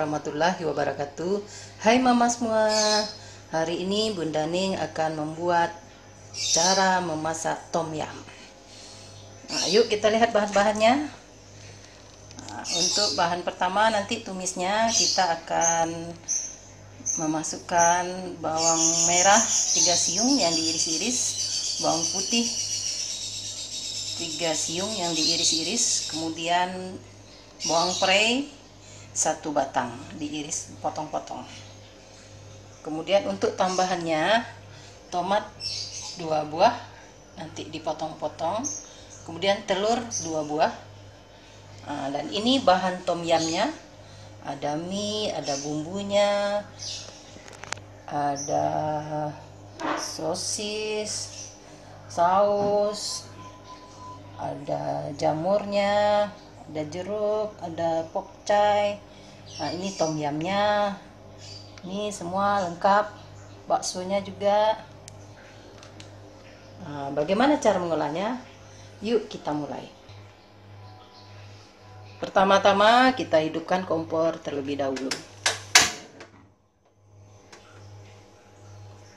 warahmatullahi wabarakatuh. Hai mama semua. Hari ini Bunda Ning akan membuat cara memasak tom yum. Nah, yuk kita lihat bahan-bahannya. Nah, untuk bahan pertama nanti tumisnya kita akan memasukkan bawang merah 3 siung yang diiris-iris, bawang putih 3 siung yang diiris-iris, kemudian bawang prei 1 batang diiris potong-potong. Kemudian untuk tambahannya tomat 2 buah nanti dipotong-potong, kemudian telur 2 buah. Nah, dan ini bahan tom yumnya, ada mie, ada bumbunya, ada sosis, saus, ada jamurnya, ada jeruk, ada pokcai. Nah, ini tom yumnya, ini semua lengkap, baksonya juga. Nah, bagaimana cara mengolahnya? Yuk kita mulai. Pertama-tama kita hidupkan kompor terlebih dahulu.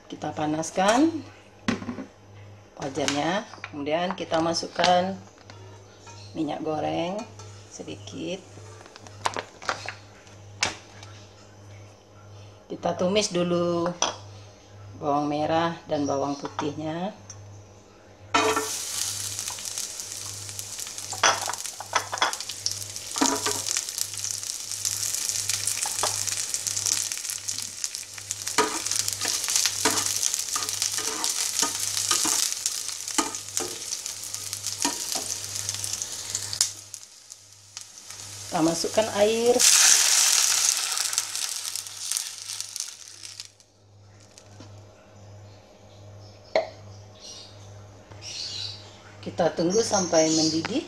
Kita panaskan wajannya, kemudian kita masukkan minyak goreng sedikit. Kita tumis dulu bawang merah dan bawang putihnya. Kita masukkan air. Kita tunggu sampai mendidih.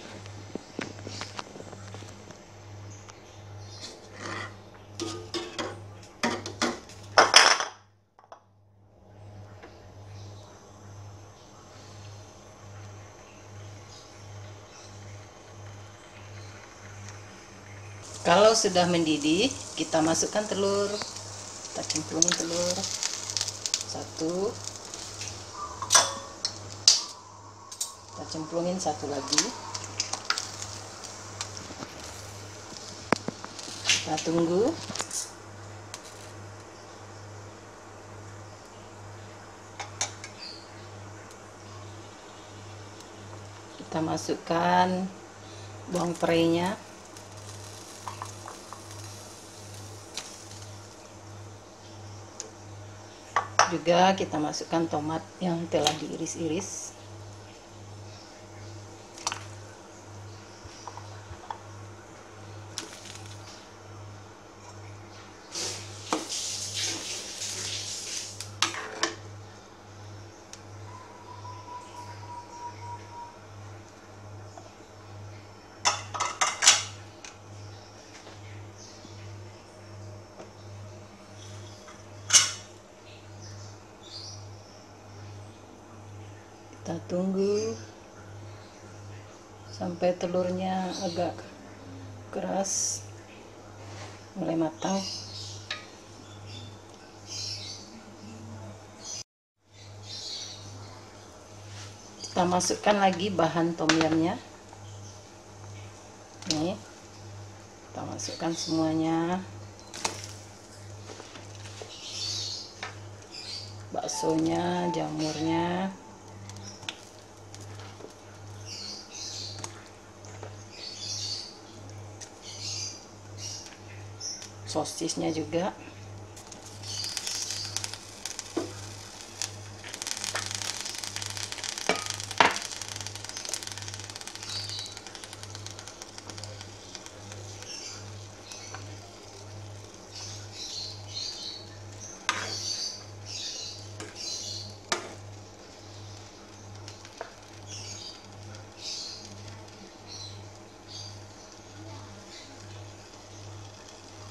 Kalau sudah mendidih, kita masukkan telur. Kita cemplungin telur 1. Kita cemplungin 1 lagi. Kita tunggu. Kita masukkan bawang prei-nya. Juga kita masukkan tomat yang telah diiris-iris. Kita tunggu sampai telurnya agak keras, mulai matang. Kita masukkan lagi bahan tom yumnya. Nih, kita masukkan semuanya. Baksonya, jamurnya. Sosisnya juga.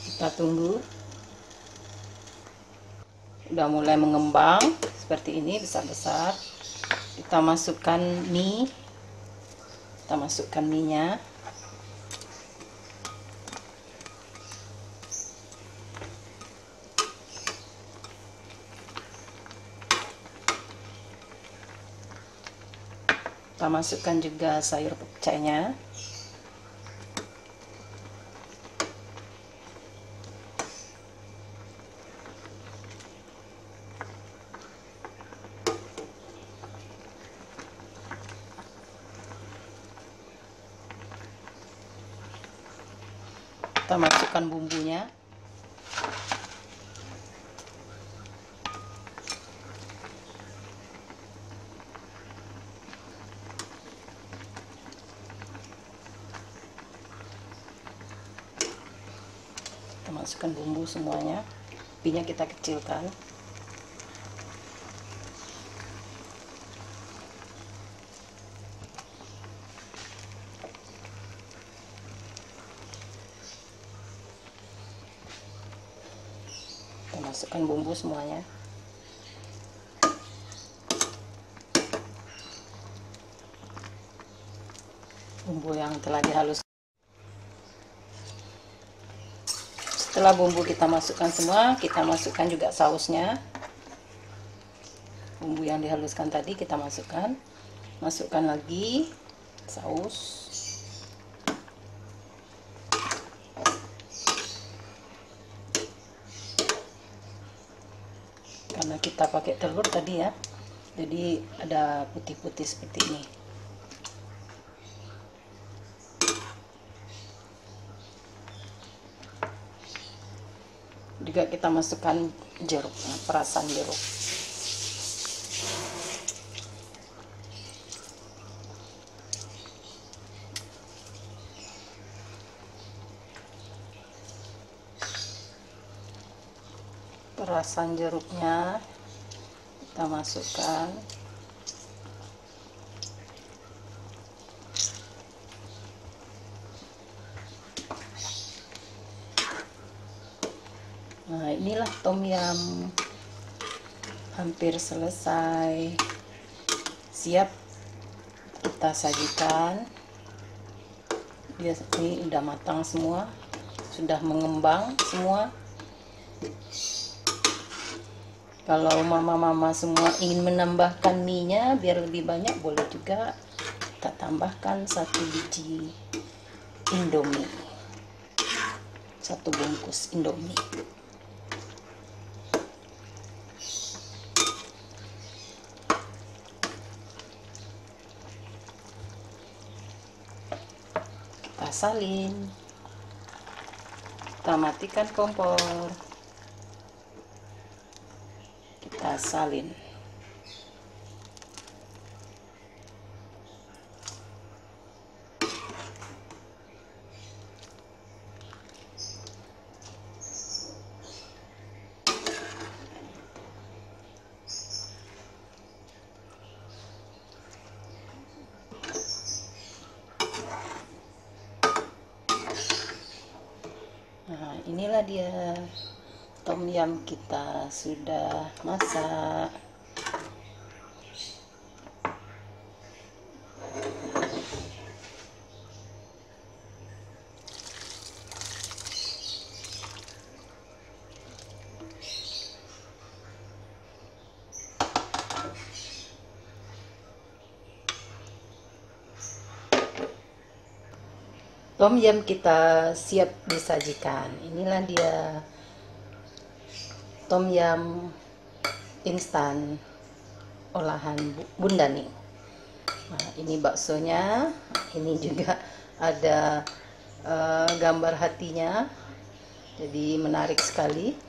Kita tunggu. Udah mulai mengembang seperti ini, besar-besar. Kita masukkan mie. Kita masukkan mie-nya. Kita masukkan juga sayur pecahnya. Kita masukkan bumbunya. Kita masukkan bumbu semuanya. Apinya kita kecilkan. Kita masukkan bumbu semuanya. Bumbu yang telah dihaluskan. Setelah bumbu kita masukkan semua, kita masukkan juga sausnya. Bumbu yang dihaluskan tadi kita masukkan. Masukkan lagi saus. Karena kita pakai telur tadi ya, jadi ada putih-putih seperti ini. Juga kita masukkan jeruk, perasan jeruk. Perasan jeruknya kita masukkan. Nah, inilah tom yum hampir selesai, siap kita sajikan. Dia ini udah matang semua, sudah mengembang semua. Kalau mama-mama semua ingin menambahkan mie-nya biar lebih banyak, boleh juga kita tambahkan 1 biji Indomie, 1 bungkus Indomie. Kita salin, kita matikan kompor, kita salin. Nah, inilah dia tom yum kita sudah masak. Tom yum kita siap disajikan. Inilah dia tom yum instan olahan Bunda Ning. Nah, ini baksonya, ini juga ada gambar hatinya, jadi menarik sekali.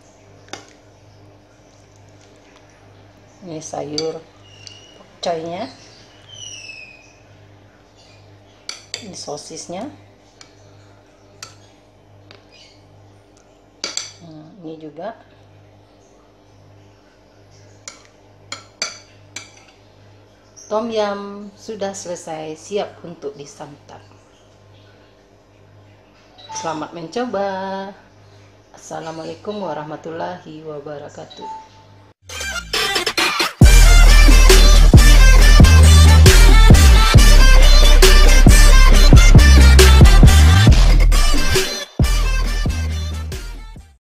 Ini sayur pokcainya, ini sosisnya. Ini juga tom yum sudah selesai, siap untuk disantap. Selamat mencoba. Assalamualaikum warahmatullahi wabarakatuh.